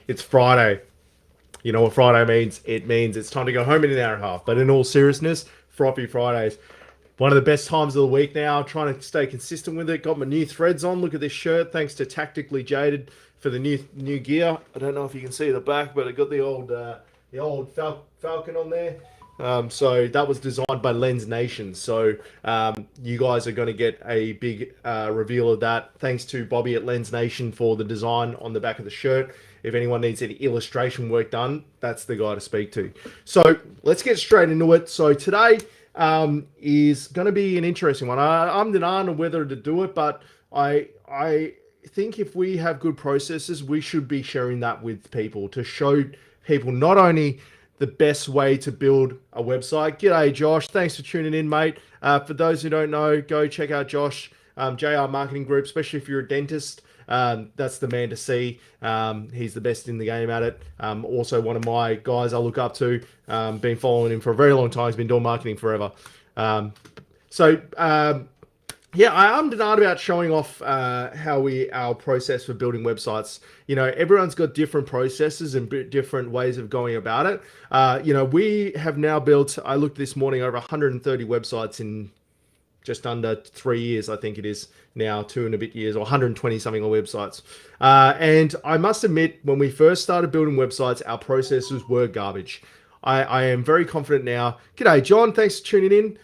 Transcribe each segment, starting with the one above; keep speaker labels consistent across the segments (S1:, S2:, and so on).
S1: It's Friday. You know what Friday means? It means it's time to go home in an hour and a half. But in all seriousness, Frothy Fridays. One of the best times of the week now. Trying to stay consistent with it. Got my new threads on. Look at this shirt. Thanks to Tactically Jaded for the new gear. I don't know if you can see the back, but it got the old Falcon on there. So that was designed by Lens Nation. So you guys are going to get a big reveal of that. Thanks to Bobby at Lens Nation for the design on the back of the shirt. If anyone needs any illustration work done, that's the guy to speak to. So let's get straight into it. So today is going to be an interesting one. I'm denying on whether to do it, but I think if we have good processes, we should be sharing that with people to show people not only the best way to build a website. G'day, Josh. Thanks for tuning in, mate. For those who don't know, go check out Josh, JR Marketing Group, especially if you're a dentist. That's the man to see. He's the best in the game at it. Also one of my guys I look up to. Been following him for a very long time. He's been doing marketing forever. Yeah, I am denied about showing off our process for building websites. You know, everyone's got different processes and different ways of going about it. We have now built, I looked this morning, over 130 websites in just under 3 years, I think it is now, 2 and a bit years, or 120 something on websites. And I must admit, when we first started building websites, our processes were garbage. I am very confident now. G'day, John. Thanks for tuning in.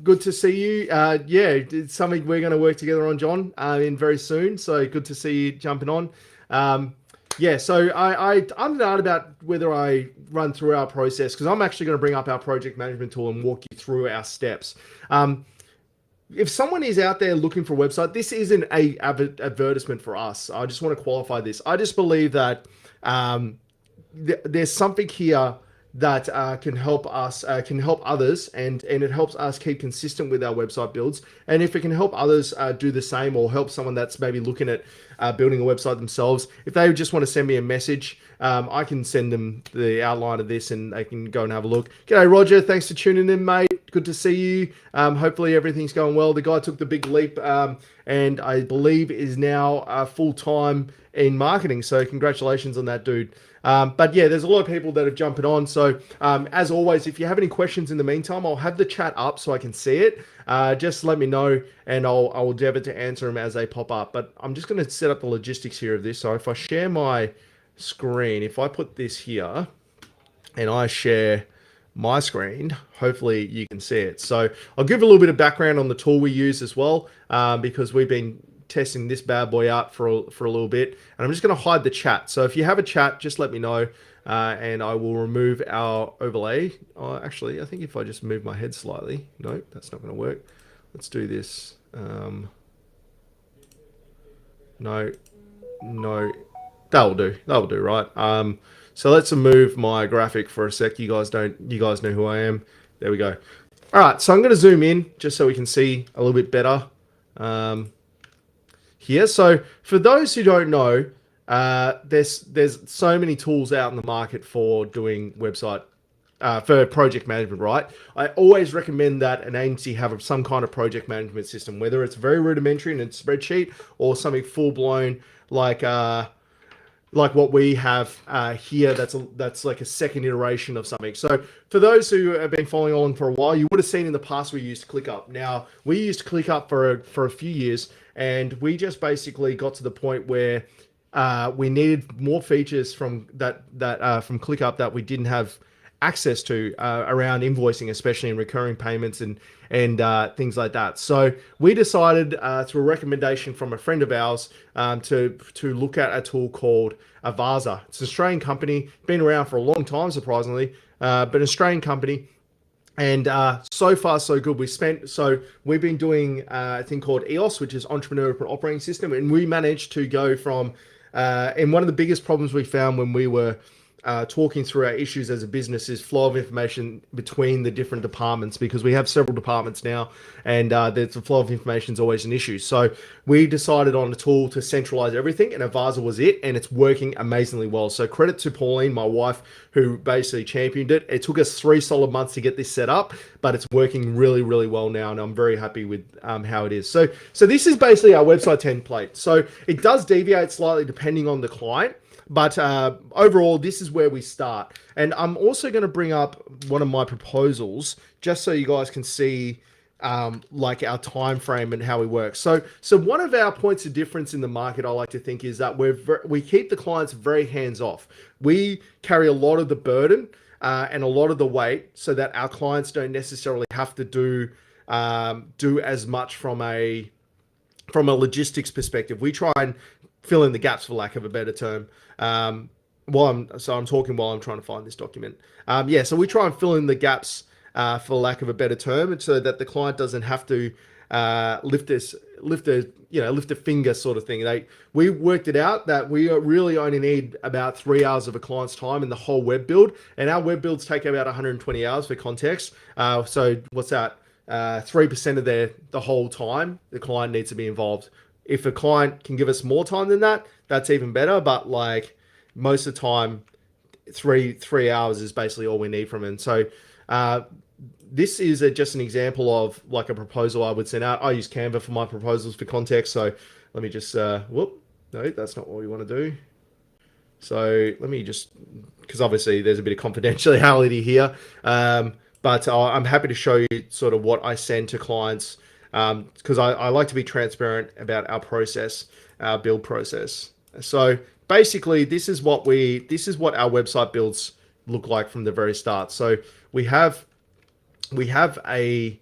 S1: Good to see you. Yeah, it's something we're going to work together on, John, in very soon. So good to see you jumping on. So I'm not about whether I run through our process, because I'm actually going to bring up our project management tool and walk you through our steps. If someone is out there looking for a website, this isn't a advertisement for us. I just want to qualify this. I just believe that there's something here that can help us, can help others, and it helps us keep consistent with our website builds. And if it can help others do the same, or help someone that's maybe looking at building a website themselves, if they just want to send me a message, I can send them the outline of this and they can go and have a look. G'day, Roger. Thanks for tuning in, mate. Good to see you. Hopefully everything's going well. The guy took the big leap and I believe is now full-time in marketing. So congratulations on that, dude. But yeah, there's a lot of people that are jumping on. So as always, if you have any questions in the meantime, I'll have the chat up so I can see it. Just let me know and I'll endeavor to answer them as they pop up. But I'm just going to set up the logistics here of this. So if I share my screen, if I put this here and I share my screen, hopefully you can see it. So I'll give a little bit of background on the tool we use as well, because we've been testing this bad boy out for a little bit, and I'm just going to hide the chat. So if you have a chat, just let me know, and I will remove our overlay. Actually, I think if I just move my head slightly, no, that's not going to work. Let's do this. No, that'll do, right? So let's remove my graphic for a sec. You guys know who I am. There we go. All right, so I'm going to zoom in just so we can see a little bit better here. So for those who don't know, there's so many tools out in the market for doing website, for project management, right? I always recommend that an agency have some kind of project management system, whether it's very rudimentary in a spreadsheet or something full blown like what we have here. That's like a second iteration of something. So for those who have been following along for a while, you would have seen in the past we used ClickUp. Now we used ClickUp for a few years, and we just basically got to the point where we needed more features from from ClickUp that we didn't have access to around invoicing, especially in recurring payments and things like that. So we decided through a recommendation from a friend of ours to look at a tool called Avaza. It's an Australian company, been around for a long time, surprisingly, but an Australian company. And so far, so good. We've been doing a thing called EOS, which is Entrepreneur Operating System, and we managed to go from, and one of the biggest problems we found when we were talking through our issues as a business is flow of information between the different departments, because we have several departments now, and the flow of information is always an issue. So we decided on a tool to centralize everything, and Avaza was it, and it's working amazingly well. So credit to Pauline, my wife, who basically championed it. It took us 3 solid months to get this set up, but it's working really, really well now, and I'm very happy with how it is. So this is basically our website template. So it does deviate slightly depending on the client, But overall, this is where we start. And I'm also going to bring up one of my proposals just so you guys can see like our time frame and how we work. So one of our points of difference in the market, I like to think, is that we keep the clients very hands off. We carry a lot of the burden and a lot of the weight, so that our clients don't necessarily have to do as much from a logistics perspective. We try and fill in the gaps, for lack of a better term. I'm talking while I'm trying to find this document. So we try and fill in the gaps, for lack of a better term, and so that the client doesn't have to lift a finger, sort of thing. We worked it out that we really only need about 3 hours of a client's time in the whole web build, and our web builds take about 120 hours for context. So what's that? 3% of the whole time the client needs to be involved. If a client can give us more time than that, that's even better. But like most of the time, 3 hours is basically all we need from him. So this is just an example of like a proposal I would send out. I use Canva for my proposals for context. So let me just no, that's not what we want to do. So let me just, because obviously there's a bit of confidentiality here. But I'm happy to show you sort of what I send to clients, because I like to be transparent about our process, our build process. So basically, this is what our website builds look like from the very start. So we have a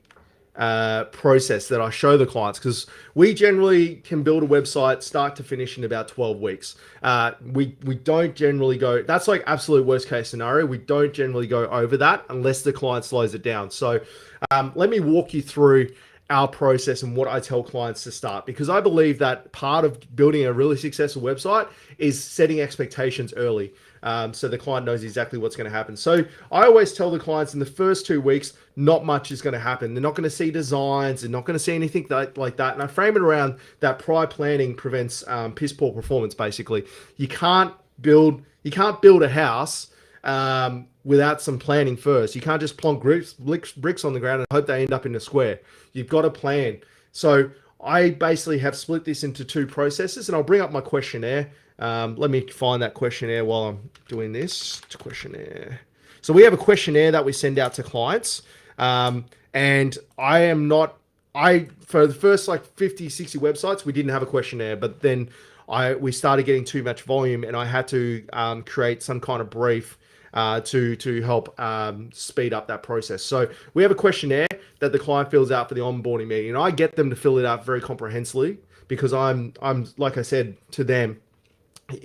S1: process that I show the clients, because we generally can build a website start to finish in about 12 weeks. We don't generally go, that's like absolute worst case scenario. We don't generally go over that unless the client slows it down. So let me walk you through our process and what I tell clients to start, because I believe that part of building a really successful website is setting expectations early. So the client knows exactly what's going to happen. So I always tell the clients in the first 2 weeks, not much is going to happen. They're not going to see designs. They're not going to see anything like that. And I frame it around that prior planning prevents piss poor performance. Basically, you can't build a house without some planning first. You can't just plonk bricks on the ground and hope they end up in a square. You've got to plan. So I basically have split this into two processes, and I'll bring up my questionnaire. Let me find that questionnaire while I'm doing this. It's a questionnaire. So we have a questionnaire that we send out to clients. And for the first like 50, 60 websites, we didn't have a questionnaire, but then we started getting too much volume, and I had to create some kind of brief to help speed up that process. So we have a questionnaire that the client fills out for the onboarding meeting, and I get them to fill it out very comprehensively, because I'm like I said to them,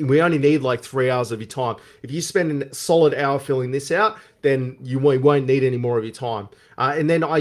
S1: we only need like 3 hours of your time. If you spend a solid hour filling this out, then you won't need any more of your time. And then I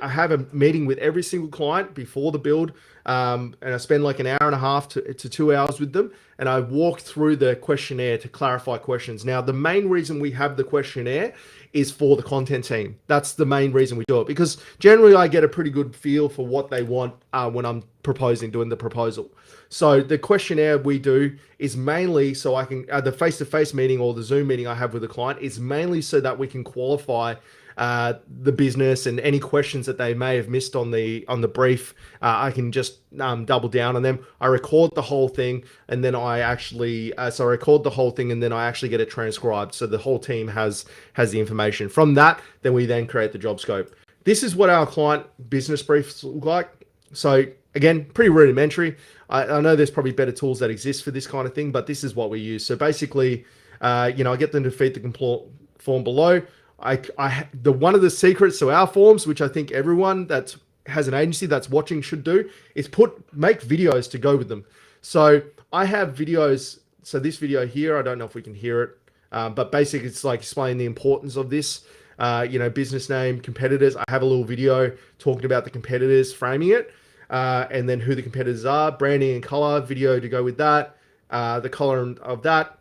S1: have a meeting with every single client before the build, and I spend like an hour and a half to 2 hours with them, and I walk through the questionnaire to clarify questions. Now, the main reason we have the questionnaire is for the content team. That's the main reason we do it, because generally I get a pretty good feel for what they want when I'm doing the proposal. So the questionnaire we do is mainly so I can, the face-to-face meeting or the Zoom meeting I have with the client is mainly so that we can qualify the business, and any questions that they may have missed on the brief, I can just double down on them. I record the whole thing, and then I actually get it transcribed, so the whole team has the information. From that, we then create the job scope. This is what our client business briefs look like. So again, pretty rudimentary. I know there's probably better tools that exist for this kind of thing, but this is what we use. So basically, I get them to feed the form below. One of the secrets to our forms, which I think everyone that has an agency that's watching should do, is make videos to go with them. So I have videos. So this video here, I don't know if we can hear it, but basically it's like explaining the importance of this. Business name, competitors. I have a little video talking about the competitors, framing it, and then who the competitors are, branding and color, video to go with that, the color of that,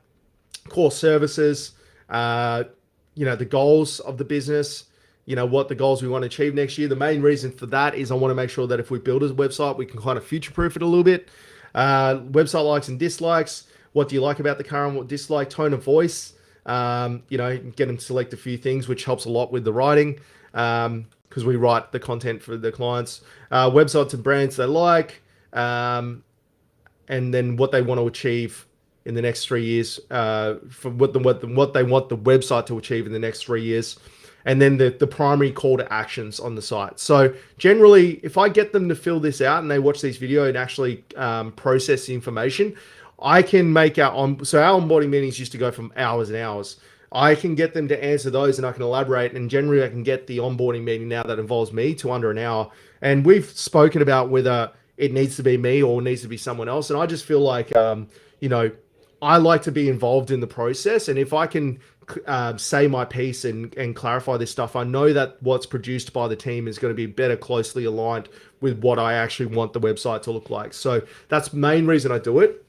S1: core services, the goals of the business, what the goals we want to achieve next year. The main reason for that is I want to make sure that if we build a website, we can kind of future-proof it a little bit. Website likes and dislikes. What do you like about the current? What dislike? Tone of voice. Get them to select a few things, which helps a lot with the writing, because we write the content for the clients. Websites and brands they like, and then what they want to achieve in the next 3 years, from what they want the website to achieve in the next 3 years, and then the primary call to actions on the site. So generally, if I get them to fill this out and they watch this video and actually process the information, I can make our onboarding meetings used to go from hours and hours. I can get them to answer those and I can elaborate, and generally I can get the onboarding meeting now that involves me to under an hour. And we've spoken about whether it needs to be me or needs to be someone else. And I just feel like, I like to be involved in the process. And if I can say my piece and clarify this stuff, I know that what's produced by the team is going to be better closely aligned with what I actually want the website to look like. So that's the main reason I do it.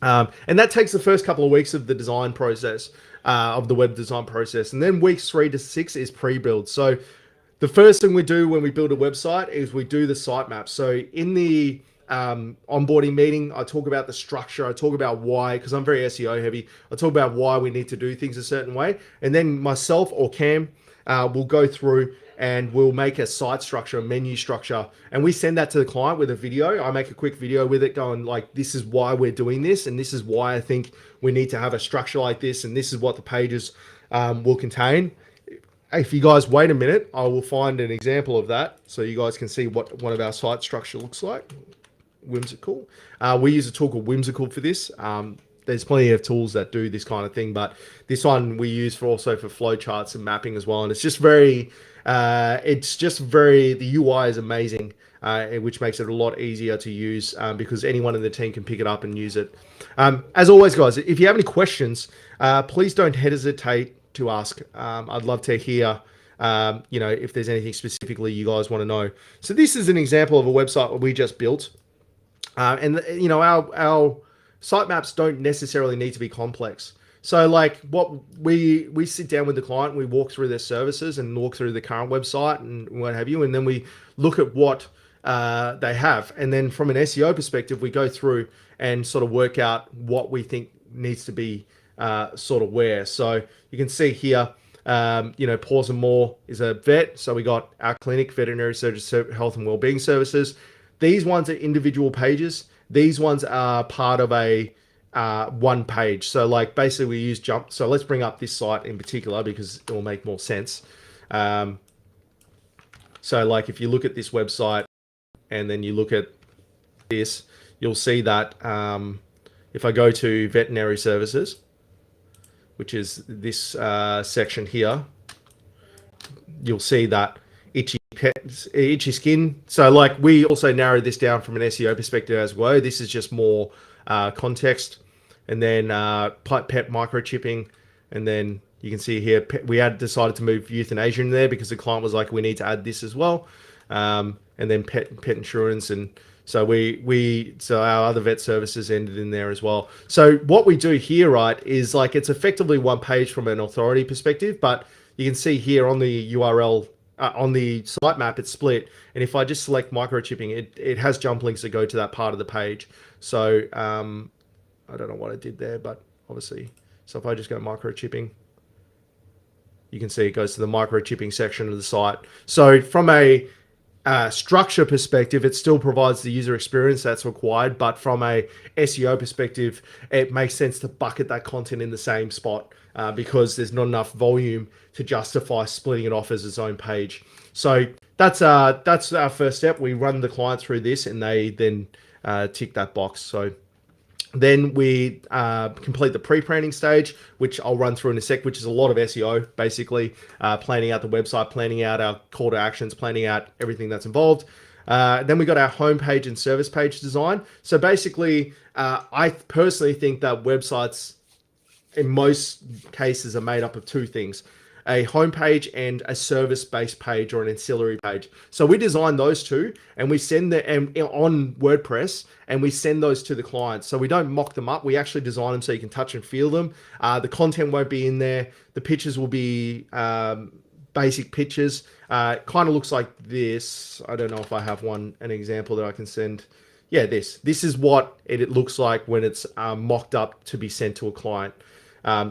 S1: And that takes the first couple of weeks of the design process, of the web design process. And then weeks 3 to 6 is pre-build. So the first thing we do when we build a website is we do the sitemap. So in the onboarding meeting, I talk about the structure. I talk about why, because I'm very SEO heavy. I talk about why we need to do things a certain way. And then myself or Cam will go through and we'll make a site structure, a menu structure, and we send that to the client with a video. I make a quick video with it going like, this is why we're doing this, and this is why I think we need to have a structure like this, and this is what the pages will contain. If you guys wait a minute, I will find an example of that so you guys can see what one of our site structure looks like. Whimsical. We use a tool called Whimsical for this. There's plenty of tools that do this kind of thing, but this one we use also for flowcharts and mapping as well. And it's just very, the UI is amazing, which makes it a lot easier to use because anyone in the team can pick it up and use it. As always, guys, if you have any questions, please don't hesitate to ask. I'd love to hear, if there's anything specifically you guys want to know. So this is an example of a website that we just built. Our sitemaps don't necessarily need to be complex. So like what we sit down with the client, we walk through their services and walk through the current website and what have you, and then we look at what they have. And then from an SEO perspective, we go through and sort of work out what we think needs to be sort of where. So you can see here, Paws and More is a vet. So we got our clinic, veterinary surgery, health and wellbeing services. These ones are individual pages. These ones are part of a one page. So like basically we use jump. So let's bring up this site in particular because it will make more sense. So like if you look at this website and then you look at this, you'll see that if I go to veterinary services, which is this section here, you'll see that itchy skin. So like we also narrowed this down from an SEO perspective as well. This is just more context, and then pet microchipping, and then you can see here we had decided to move euthanasia in there because the client was like, we need to add this as well, and then pet insurance, and so so our other vet services ended in there as well. So what we do here, right, is like it's effectively one page from an authority perspective, but you can see here on the URL. On the sitemap, it's split, and if I just select microchipping, it has jump links that go to that part of the page. So I don't know what I did there, but obviously, so if I just go microchipping, you can see it goes to the microchipping section of the site. So from a structure perspective, it still provides the user experience that's required, but from a SEO perspective, it makes sense to bucket that content in the same spot because there's not enough volume to justify splitting it off as its own page. So that's our first step. We run the client through this, and they then tick that box. So then we complete the pre-planning stage, which I'll run through in a sec, which is a lot of SEO, basically planning out the website, planning out our call to actions, planning out everything that's involved. Then we got our homepage and service page design. So basically, I personally think that websites in most cases are made up of two things: a homepage and a service-based page or an ancillary page. So we design those two, and we send them on WordPress, and we send those to the client. So we don't mock them up. We actually design them so you can touch and feel them. The content won't be in there. The pictures will be basic pictures. Kind of looks like this. I don't know if I have an example that I can send. Yeah, this is what it looks like when it's mocked up to be sent to a client.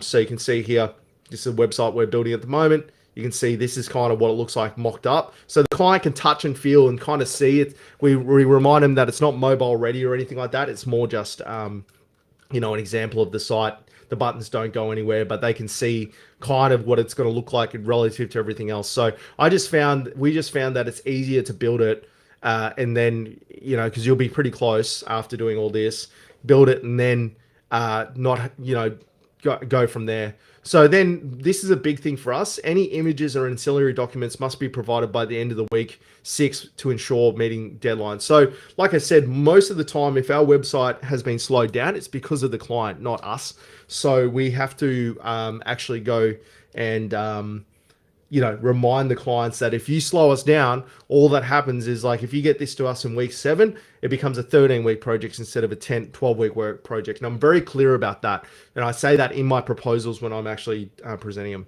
S1: So you can see here, this is a website we're building at the moment. You can see this is kind of what it looks like mocked up. So the client can touch and feel and kind of see it. We remind them that it's not mobile ready or anything like that. It's more just an example of the site. The buttons don't go anywhere, but they can see kind of what it's going to look like relative to everything else. So we just found that it's easier to build it, and then because you'll be pretty close after doing all this, build it and then not go from there. So then this is a big thing for us. Any images or ancillary documents must be provided by the end of the week 6 to ensure meeting deadlines. So like I said, most of the time, if our website has been slowed down, it's because of the client, not us. So we have to actually go and remind the clients that if you slow us down, all that happens is, like, if you get this to us in week 7, it becomes a 13-week project instead of a 12-week work project. And I'm very clear about that. And I say that in my proposals when I'm actually presenting them.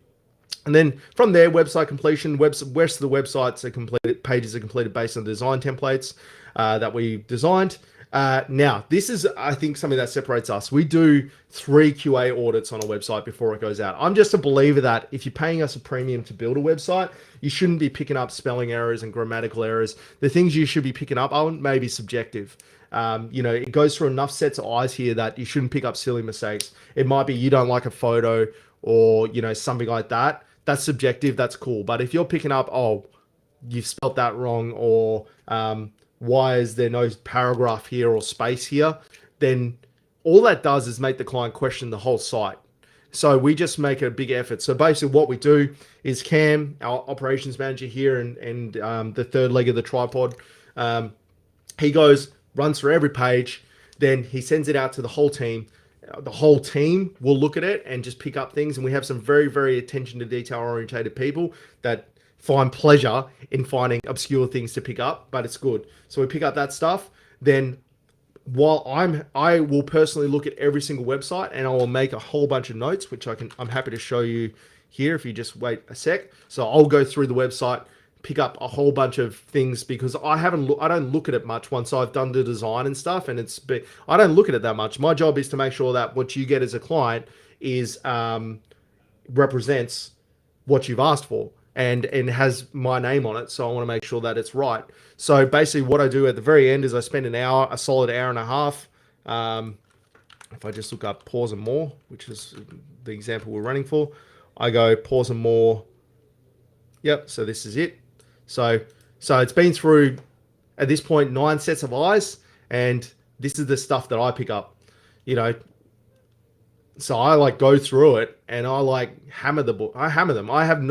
S1: And then from there, website completion, rest of the websites are completed, pages are completed based on the design templates that we designed. Now, this is, I think, something that separates us. We do 3 QA audits on a website before it goes out. I'm just a believer that if you're paying us a premium to build a website, you shouldn't be picking up spelling errors and grammatical errors. The things you should be picking up are maybe subjective. It goes through enough sets of eyes here that you shouldn't pick up silly mistakes. It might be you don't like a photo or, something like that. That's subjective. That's cool. But if you're picking up, oh, you've spelt that wrong, or why is there no paragraph here or space here, then all that does is make the client question the whole site. So we just make a big effort. So basically what we do is Cam, our operations manager here, and the third leg of the tripod, he runs through every page, then he sends it out to the whole team. The whole team will look at it and just pick up things. And we have some very, very attention to detail orientated people that find pleasure in finding obscure things to pick up, but it's good. So we pick up that stuff. Then I will personally look at every single website, and I will make a whole bunch of notes, which I'm happy to show you here if you just wait a sec. So I'll go through the website, pick up a whole bunch of things, because I don't look at it much once I've done the design and stuff, and I don't look at it that much. My job is to make sure that what you get as a client is represents what you've asked for, and has my name on it. So I want to make sure that it's right. So basically what I do at the very end is I spend a solid hour and a half. If I just look up pause and more, which is the example we're running for, I go pause and more. Yep. So this is it. So it's been through, at this point, 9 sets of eyes, and this is the stuff that I pick up, So I go through it and I hammer the book. I hammer them. I have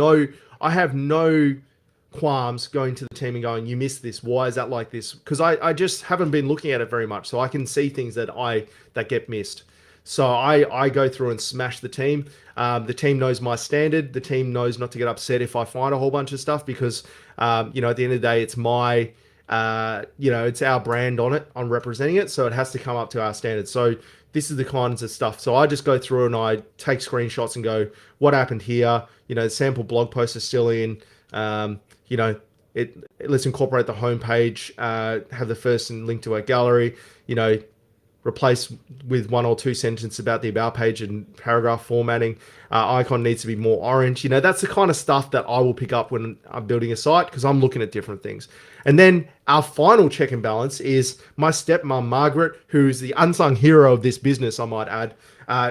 S1: no qualms going to the team and going, you missed this. Why is that like this? Because I just haven't been looking at it very much, so I can see things that get missed. So I go through and smash the team. The team knows my standard. The team knows not to get upset if I find a whole bunch of stuff, because at the end of the day, it's my it's our brand on it. I'm representing it, so it has to come up to our standards. So this is the kinds of stuff. So I just go through and I take screenshots and go, what happened here? The sample blog post is still in. Let's incorporate the homepage, have the first link to our gallery, replace with 1 or 2 sentences about the about page and paragraph formatting. Icon needs to be more orange. That's the kind of stuff that I will pick up when I'm building a site, because I'm looking at different things. And then our final check and balance is my stepmom, Margaret, who's the unsung hero of this business, I might add.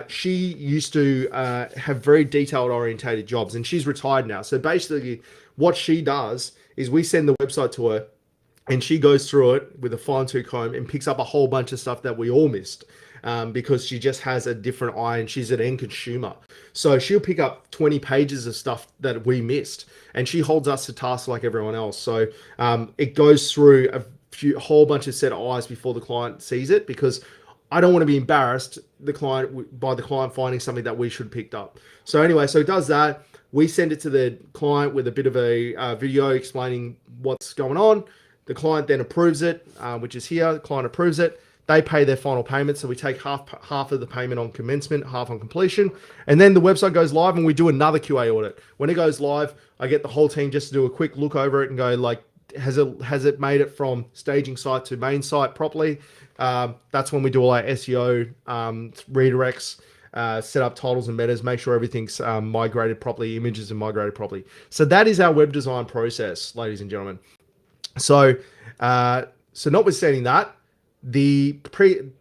S1: She used to have very detailed orientated jobs, and she's retired now. So basically what she does is we send the website to her, and she goes through it with a fine-tooth comb and picks up a whole bunch of stuff that we all missed, because she just has a different eye and she's an end consumer. So she'll pick up 20 pages of stuff that we missed, and she holds us to task like everyone else. So it goes through a whole bunch of set of eyes before the client sees it, because I don't want to be embarrassed by the client finding something that we should have picked up. So anyway, so it does that. We send it to the client with a bit of a video explaining what's going on. The client then approves it, which is here. The client approves it. They pay their final payment. So we take half of the payment on commencement, half on completion. And then the website goes live and we do another QA audit. When it goes live, I get the whole team just to do a quick look over it and go, has it made it from staging site to main site properly? That's when we do all our SEO, redirects, set up titles and metas, make sure everything's migrated properly, images are migrated properly. So that is our web design process, ladies and gentlemen. So notwithstanding that,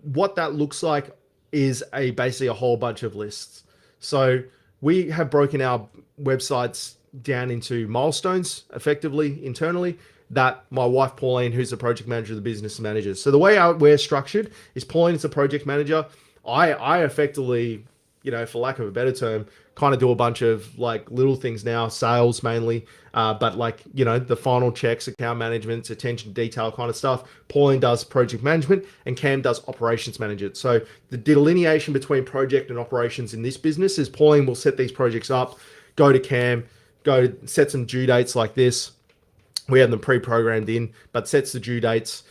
S1: what that looks like is a basically a whole bunch of lists. So we have broken our websites down into milestones effectively internally that my wife Pauline, who's the project manager of the business, manages. So the way we're structured is Pauline is a project manager. I effectively, for lack of a better term, kind of do a bunch of like little things now, sales mainly, but like, the final checks, account management, attention to detail kind of stuff. Pauline does project management and Cam does operations management. So the delineation between project and operations in this business is Pauline will set these projects up, go to Cam, go set some due dates like this. We have them pre-programmed in, but sets the due dates.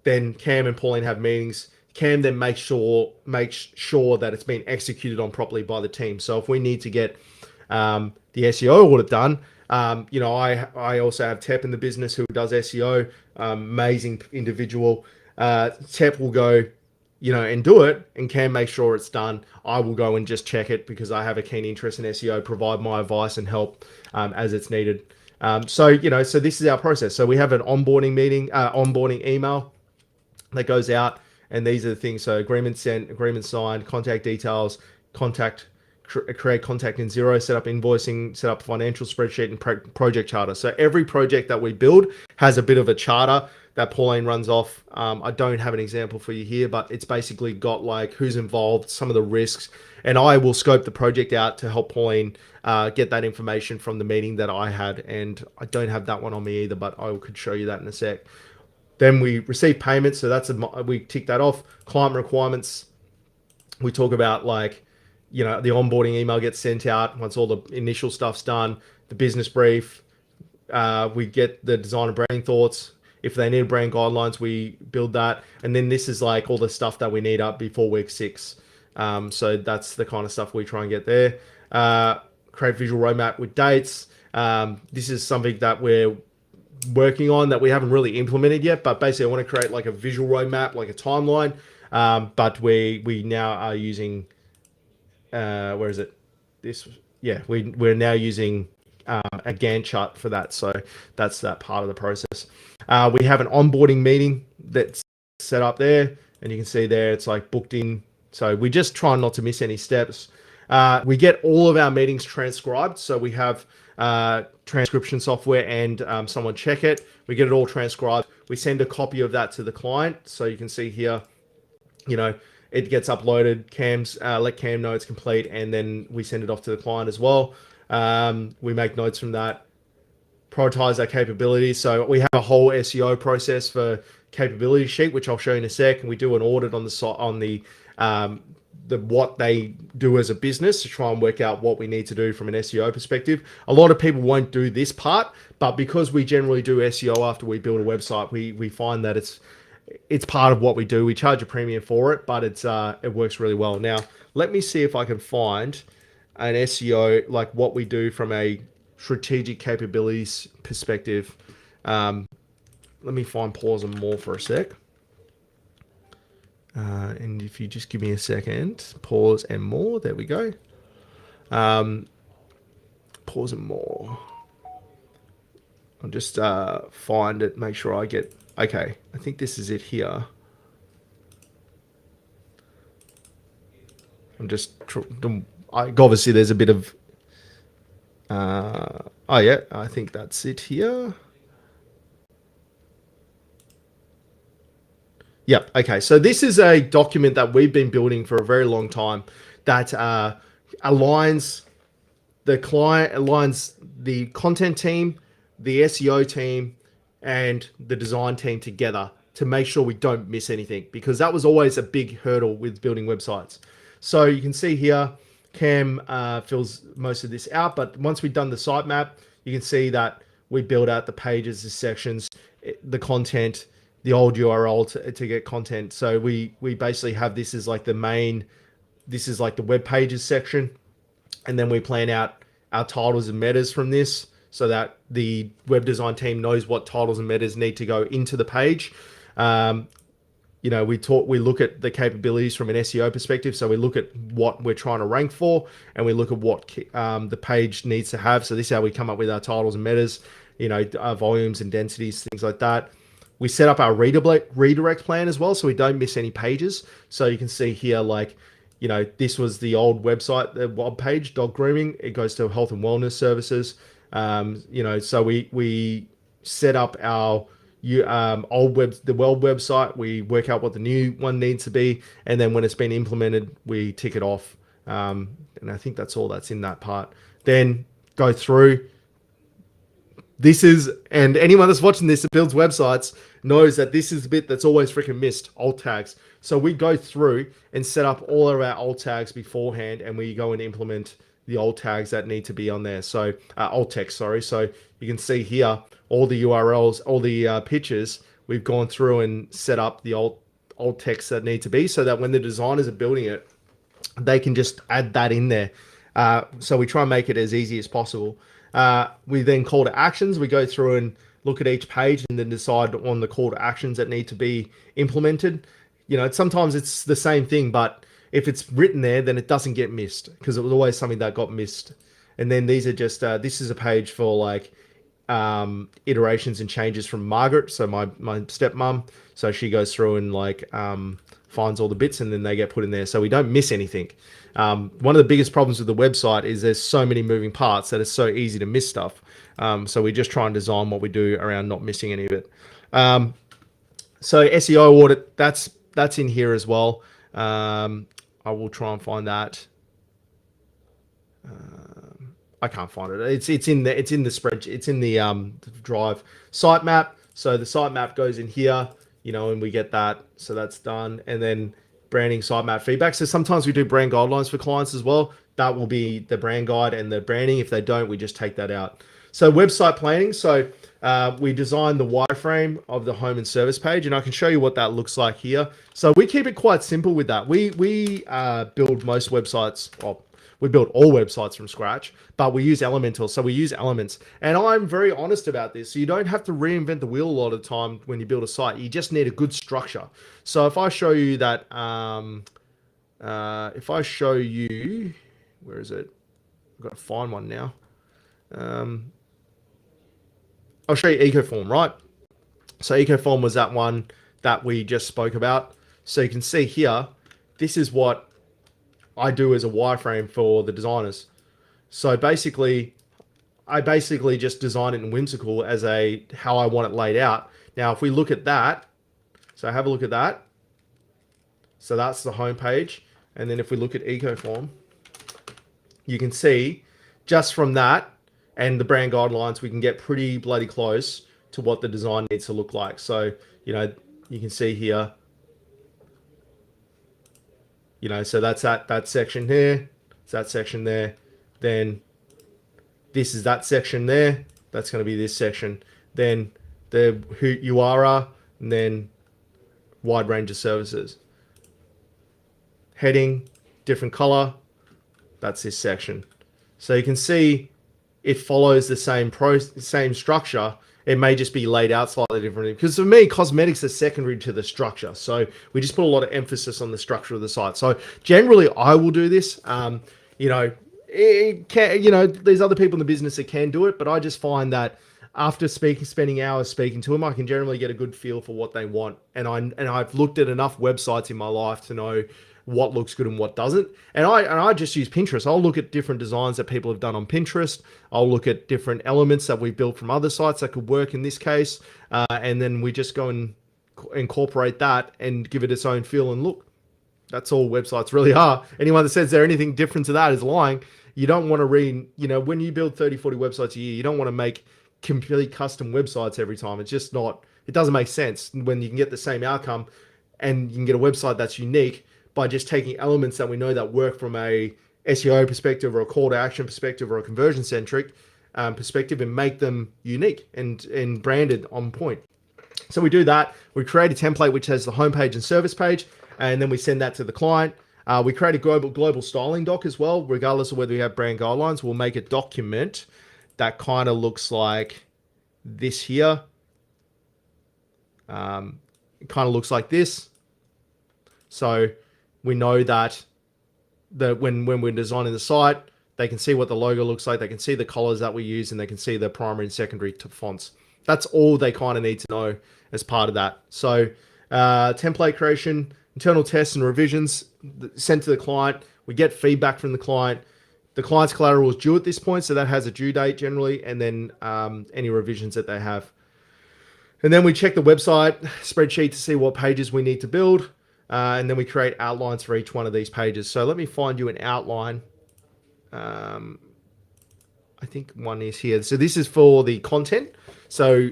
S1: Then Cam and Pauline have meetings. Cam then makes sure that it's been executed on properly by the team. So if we need to get the SEO audit done, I also have Tep in the business who does SEO, amazing individual. Tep will go, and do it, and Cam make sure it's done. I will go and just check it because I have a keen interest in SEO, provide my advice and help as it's needed. So this is our process. So we have an onboarding meeting, onboarding email that goes out, and these are the things. So agreement sent, agreement signed, contact details, create contact in Xero, set up invoicing, set up financial spreadsheet, and project charter. So every project that we build has a bit of a charter that Pauline runs off. I don't have an example for you here, but it's basically got like who's involved, some of the risks, and I will scope the project out to help Pauline get that information from the meeting that I had. And I don't have that one on me either, but I could show you that in a sec. Then we receive payments, so we tick that off. Client requirements, we talk about like, the onboarding email gets sent out once all the initial stuff's done. The business brief, we get the design and branding thoughts. If they need brand guidelines, we build that. And then this is like all the stuff that we need up before week 6. So that's the kind of stuff we try and get there. Create visual roadmap with dates. This is something that we're working on that we haven't really implemented yet, but basically I want to create like a visual roadmap, like a timeline. But we now are using, where is it? We're now using a Gantt chart for that. So that's that part of the process. We have an onboarding meeting that's set up there, and you can see there it's like booked in. So we just try not to miss any steps. We get all of our meetings transcribed. So we have transcription software and someone check it. We get it all transcribed. We send a copy of that to the client. So you can see here, it gets uploaded. Let Cam know it's complete, and then we send it off to the client as well. We make notes from that, prioritize our capabilities. So we have a whole SEO process for capability sheet, which I'll show you in a sec. And we do an audit on the what they do as a business to try and work out what we need to do from an SEO perspective. A lot of people won't do this part, but because we generally do SEO after we build a website, we find that it's part of what we do. We charge a premium for it, but it works really well. Now, let me see if I can find an SEO, like what we do from a strategic capabilities perspective. Let me find pause and more for a sec. And if you just give me a second, pause and more, there we go. Pause and more. I'll just find it, make sure I get, okay, I think this is it here. I'm just, obviously there's a bit of, oh yeah, I think that's it here. Yep. Okay. So this is a document that we've been building for a very long time that aligns the content team, the SEO team, and the design team together to make sure we don't miss anything, because that was always a big hurdle with building websites. So you can see here, Cam fills most of this out, but once we've done the sitemap, you can see that we build out the pages, the sections, the content, the old URL to get content. So we basically have this as like the main, this is like the web pages section. And then we plan out our titles and metas from this so that the web design team knows what titles and metas need to go into the page. We look at the capabilities from an SEO perspective. So we look at what we're trying to rank for, and we look at what the page needs to have. So this is how we come up with our titles and metas, our volumes and densities, things like that. We set up our redirect plan as well, so we don't miss any pages. So you can see here, like, this was the old website, the web page, dog grooming. It goes to health and wellness services. So we set up our the world website. We work out what the new one needs to be, and then when it's been implemented, we tick it off. And I think that's all that's in that part. Then go through. And anyone that's watching this that builds websites knows that this is the bit that's always freaking missed, alt tags. So we go through and set up all of our alt tags beforehand, and we go and implement the alt tags that need to be on there. So alt text, sorry. So you can see here all the URLs, all the pictures. We've gone through and set up the alt text that need to be, so that when the designers are building it, they can just add that in there. So we try and make it as easy as possible. We then call to actions. We go through and look at each page and then decide on the call to actions that need to be implemented. Sometimes it's the same thing, but if it's written there, then it doesn't get missed, because it was always something that got missed. And then these are just, this is a page for like iterations and changes from Margaret. So my stepmom. So she goes through and like finds all the bits, and then they get put in there, so we don't miss anything. One of the biggest problems with the website is there's so many moving parts that it's so easy to miss stuff. So we just try and design what we do around not missing any of it. So SEO audit, that's in here as well. I will try and find that. I can't find it. It's in the spreadsheet. It's in the drive. Sitemap. So the sitemap goes in here, and we get that. So that's done. And then branding sitemap feedback. So sometimes we do brand guidelines for clients as well. That will be the brand guide and the branding. If they don't, we just take that out. So website planning. So we designed the wireframe of the home and service page, and I can show you what that looks like here. So we keep it quite simple with that. We build most websites. Well, we build all websites from scratch, but we use Elementor. So we use elements. And I'm very honest about this. So you don't have to reinvent the wheel a lot of the time when you build a site. You just need a good structure. So if I show you that, if I show you, where is it? I've got to find one now. I'll show you Ecoform, right? So Ecoform was that one that we just spoke about. So you can see here, this is what I do as a wireframe for the designers. So basically, I just design it in Whimsical as how I want it laid out. Now, if we look at that, so have a look at that. So that's the home page. And then if we look at Ecoform, you can see just from that and the brand guidelines, we can get pretty bloody close to what the design needs to look like. So, you can see here, so that's that section here. It's that section there. Then this is that section there. That's going to be this section. Then the who you are, and then wide range of services. Heading, different color. That's this section. So you can see it follows the same structure. It may just be laid out slightly differently, because for me, cosmetics are secondary to the structure. So we just put a lot of emphasis on the structure of the site. So generally, I will do this. It can, there's other people in the business that can do it, but I just find that after spending hours speaking to them, I can generally get a good feel for what they want. And I've looked at enough websites in my life to know what looks good and what doesn't. And I just use Pinterest. I'll look at different designs that people have done on Pinterest. I'll look at different elements that we've built from other sites that could work in this case. And then we just go and incorporate that and give it its own feel and look. That's all websites really are. Anyone that says they're anything different to that is lying. You don't want to when you build 30, 40 websites a year, you don't want to make completely custom websites every time. It's just not, it doesn't make sense when you can get the same outcome and you can get a website that's unique by just taking elements that we know that work from a SEO perspective or a call to action perspective or a conversion centric perspective and make them unique and branded on point. So we do that. We create a template which has the homepage and service page, and then we send that to the client. We create a global styling doc as well, regardless of whether we have brand guidelines. We'll make a document that kind of looks like this here. It kind of looks like this. So we know that when we're designing the site, they can see what the logo looks like. They can see the colors that we use, and they can see the primary and secondary fonts. That's all they kind of need to know as part of that. So template creation, internal tests and revisions sent to the client. We get feedback from the client. The client's collateral is due at this point, so that has a due date generally, and then any revisions that they have. And then we check the website spreadsheet to see what pages we need to build, and then we create outlines for each one of these pages. So let me find you an outline. I think one is here. So this is for the content. So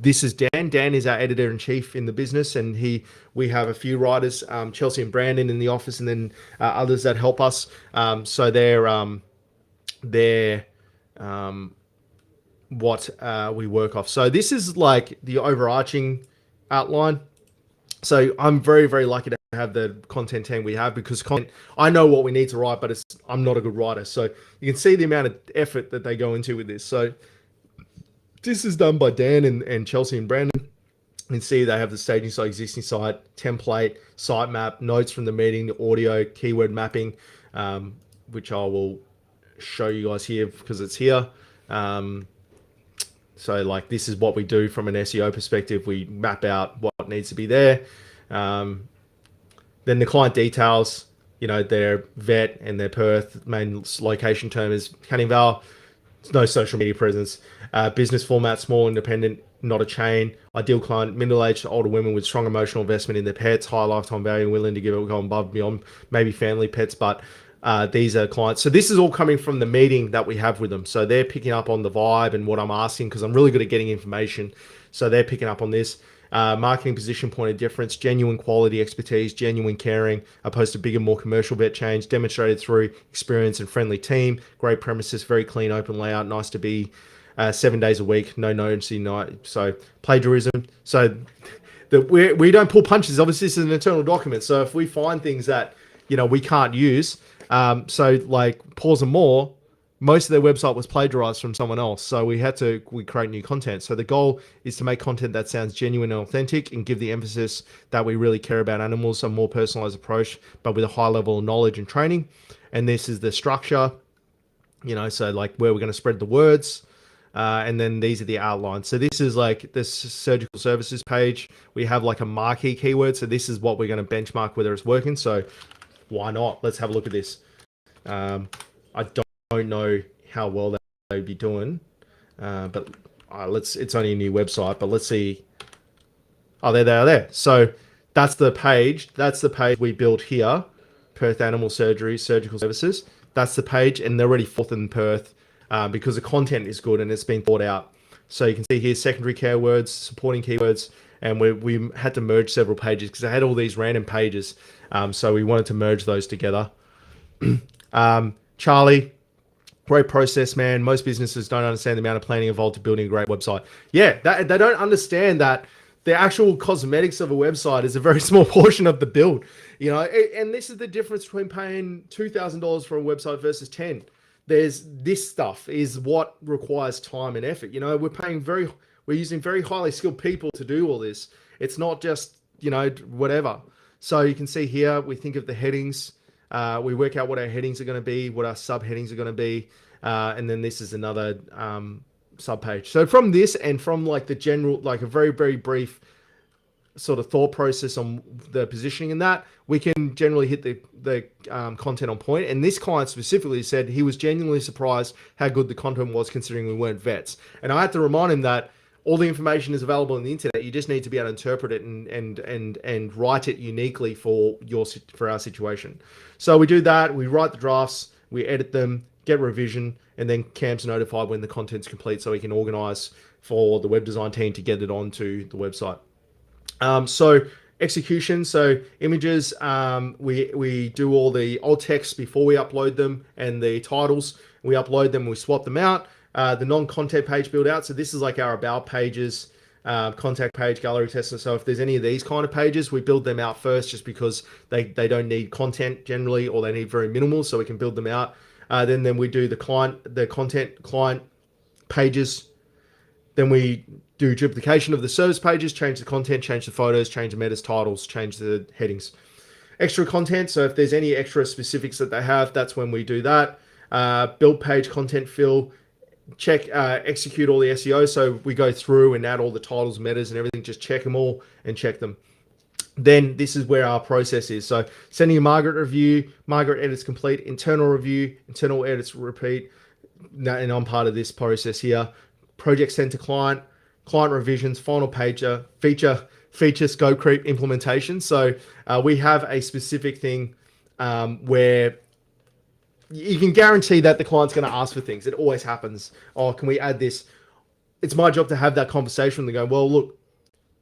S1: this is Dan. Dan is our editor in chief in the business, and we have a few writers, Chelsea and Brandon in the office, and then others that help us. So they're what we work off. So this is like the overarching outline. So I'm very, very lucky to have the content team we have, because I know what we need to write, but I'm not a good writer. So you can see the amount of effort that they go into with this. So this is done by Dan and Chelsea and Brandon. You can see they have the staging site, existing site, template, site map, notes from the meeting, the audio, keyword mapping, which I will show you guys here because it's here. So like this is what we do from an SEO perspective. We map out what needs to be there. Then the client details, their vet and their Perth, main location term is Canning Vale. There's no social media presence. Business format, small, independent, not a chain. Ideal client, middle-aged to older women with strong emotional investment in their pets, high lifetime value, willing to give it, go above and beyond, maybe family pets, but these are clients. So this is all coming from the meeting that we have with them. So they're picking up on the vibe and what I'm asking, because I'm really good at getting information. So they're picking up on this. Marketing position, point of difference, genuine quality, expertise, genuine caring, opposed to bigger, more commercial vet change, demonstrated through experience and friendly team, great premises, very clean, open layout, nice to be, 7 days a week, no notice night. So plagiarism. So we don't pull punches. Obviously, this is an internal document. So if we find things that we can't use, so like Pause and More, most of their website was plagiarized from someone else. So we create new content. So the goal is to make content that sounds genuine and authentic and give the emphasis that we really care about animals, a more personalized approach, but with a high level of knowledge and training. And this is the structure, so like where we're going to spread the words. And then these are the outlines. So this is like this surgical services page. We have like a marquee keyword. So this is what we're going to benchmark whether it's working. So why not? Let's have a look at this. I don't know how well they'd be doing, but it's only a new website, but let's see. Oh, there they are there. So that's the page. That's the page we built here. Perth Animal Surgery, Surgical Services. That's the page, and they're already fourth in Perth because the content is good and it's been thought out. So you can see here secondary care words, supporting keywords, and we had to merge several pages because I had all these random pages. So we wanted to merge those together. Charlie, great process, man. Most businesses don't understand the amount of planning involved to building a great website. Yeah, they don't understand that the actual cosmetics of a website is a very small portion of the build. And this is the difference between paying $2,000 for a website versus 10. There's this stuff is what requires time and effort. We're using very highly skilled people to do all this. It's not just, whatever. So you can see here, we think of the headings. We work out what our headings are going to be, what our subheadings are going to be. And then this is another subpage. So from this and from like the general, like a very, very brief sort of thought process on the positioning in that, we can generally hit the content on point. And this client specifically said he was genuinely surprised how good the content was considering we weren't vets. And I had to remind him that all the information is available on the internet. You just need to be able to interpret it and write it uniquely for our situation. So we do that. We write the drafts, we edit them, get revision, and then Cam's notified when the content's complete so he can organize for the web design team to get it onto the website. So execution, so images, we do all the alt text before we upload them and the titles. We upload them, we swap them out. The non-content page build out. So this is like our about pages, contact page, gallery tester. So if there's any of these kind of pages, we build them out first just because they don't need content generally, or they need very minimal, so we can build them out. Then we do the content client pages. Then we do duplication of the service pages, change the content, change the photos, change the metas, titles, change the headings. Extra content. So if there's any extra specifics that they have, that's when we do that. Build page content fill. execute all the SEO. So we go through and add all the titles, metas, and everything. Just check them all and check them. Then this is where our process is. So sending a Margaret review, Margaret edits complete, internal review, internal edits repeat. And I'm part of this process here. Project sent to client, client revisions, final pager, feature scope creep implementation. So we have a specific thing where you can guarantee that the client's going to ask for things. It always happens. Oh, can we add this? It's my job to have that conversation and go, well, look,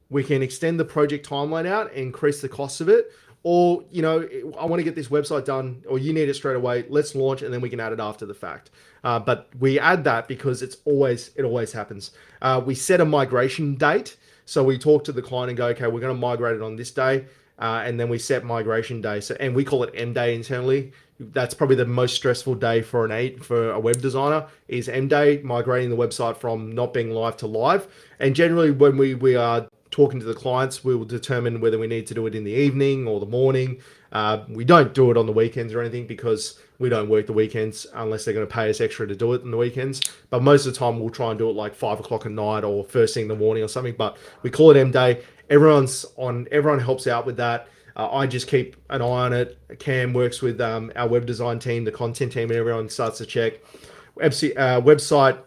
S1: we can extend the project timeline out and increase the cost of it. Or, I want to get this website done, or you need it straight away. Let's launch, and then we can add it after the fact. But we add that because it always happens. We set a migration date. So we talk to the client and go, okay, we're going to migrate it on this day. And then we set migration day. And we call it M day internally. That's probably the most stressful day for a web designer is M day, migrating the website from not being live to live. And generally when we are talking to the clients, we will determine whether we need to do it in the evening or the morning. We don't do it on the weekends or anything because we don't work the weekends unless they're going to pay us extra to do it on the weekends. But most of the time we'll try and do it like 5 o'clock at night or first thing in the morning or something. But we call it M day. Everyone helps out with that. I just keep an eye on it. Cam works with our web design team, the content team, and everyone starts to check. Website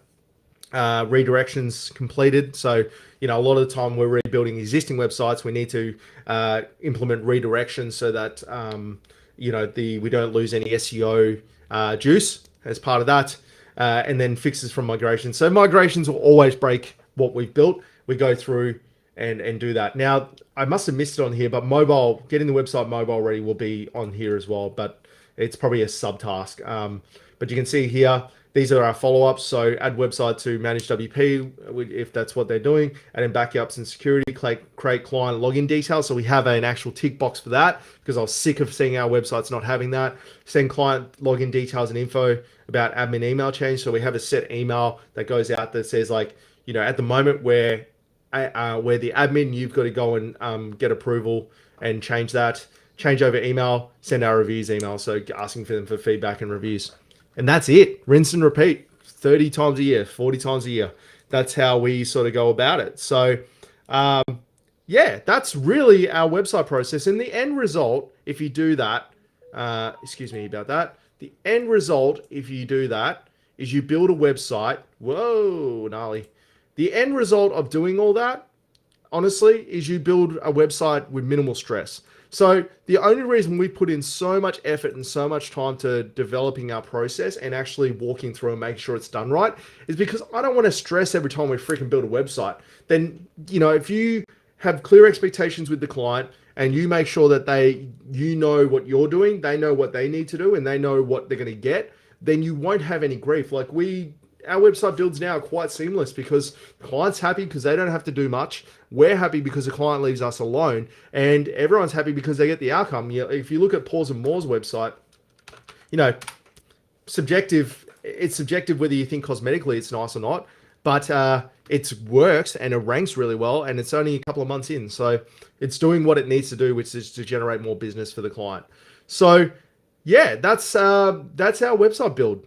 S1: redirections completed. So, a lot of the time we're rebuilding existing websites. We need to implement redirections so that, we don't lose any SEO juice as part of that. And then fixes from migration. So migrations will always break what we've built. We go through and do that. Now, I must have missed it on here, but getting the website mobile ready will be on here as well, but it's probably a subtask. But you can see here, these are our follow-ups. So add website to manage WP if that's what they're doing, and then backups and security, create client login details. So we have an actual tick box for that because I was sick of seeing our websites not having that. Send client login details and info about admin email change. So we have a set email that goes out that says at the moment where the admin, you've got to go and get approval and change over email, send our reviews email. So asking for them for feedback and reviews. And that's it. Rinse and repeat 30 times a year, 40 times a year. That's how we sort of go about it. So, that's really our website process. And the end result, if you do that, excuse me about that. The end result, if you do that, is you build a website. Whoa, gnarly. The end result of doing all that, honestly, is you build a website with minimal stress. So the only reason we put in so much effort and so much time to developing our process and actually walking through and making sure it's done right is because I don't want to stress every time we freaking build a website. Then, if you have clear expectations with the client and you make sure that you know what you're doing, they know what they need to do, and they know what they're going to get, then you won't have any grief. Our website builds now are quite seamless because the client's happy because they don't have to do much. We're happy because the client leaves us alone, and everyone's happy because they get the outcome. If you look at Paws and More's website, subjective. It's subjective whether you think cosmetically it's nice or not, but it works and it ranks really well, and it's only a couple of months in, so it's doing what it needs to do, which is to generate more business for the client. So, that's our website build.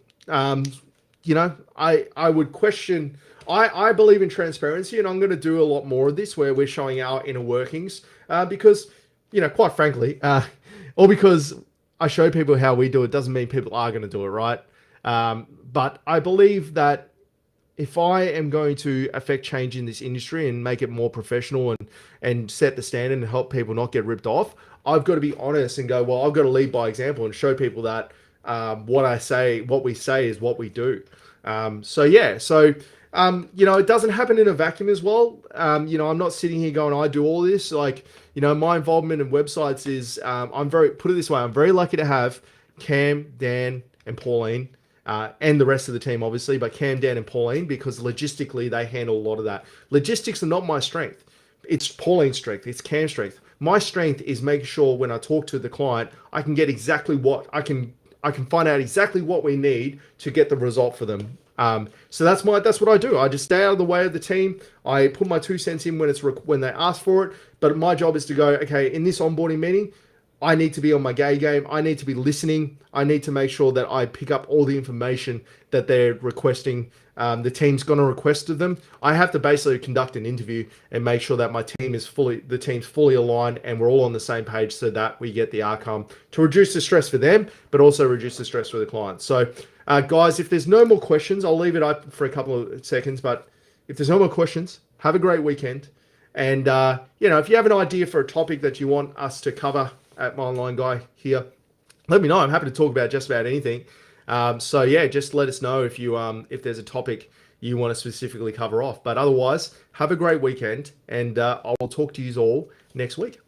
S1: I would question, I believe in transparency, and I'm going to do a lot more of this where we're showing our inner workings because, quite frankly, or because I show people how we do it doesn't mean people are going to do it, right? But I believe that if I am going to affect change in this industry and make it more professional and set the standard and help people not get ripped off, I've got to be honest and go, well, I've got to lead by example and show people that what we say is what we do. It doesn't happen in a vacuum as well. I'm not sitting here going, I do all this. My involvement in websites is, put it this way, I'm very lucky to have Cam, Dan, and Pauline, and the rest of the team, obviously, but Cam, Dan, and Pauline, because logistically they handle a lot of that. Logistics are not my strength. It's Pauline's strength. It's Cam's strength. My strength is making sure when I talk to the client, I can get exactly what I can find out exactly what we need to get the result for them. So that's what I do. I just stay out of the way of the team. I put my 2 cents in when they ask for it. But my job is to go, okay, in this onboarding meeting, I need to be on my game. I need to be listening. I need to make sure that I pick up all the information that they're requesting. The team's going to request of them. I have to basically conduct an interview and make sure that the team's fully aligned and we're all on the same page so that we get the outcome to reduce the stress for them, but also reduce the stress for the client. So, guys, if there's no more questions, I'll leave it up for a couple of seconds. But if there's no more questions, have a great weekend. And, if you have an idea for a topic that you want us to cover at My Online Guy here, let me know. I'm happy to talk about just about anything. Just let us know if there's a topic you want to specifically cover off. But otherwise, have a great weekend, and I will talk to you all next week.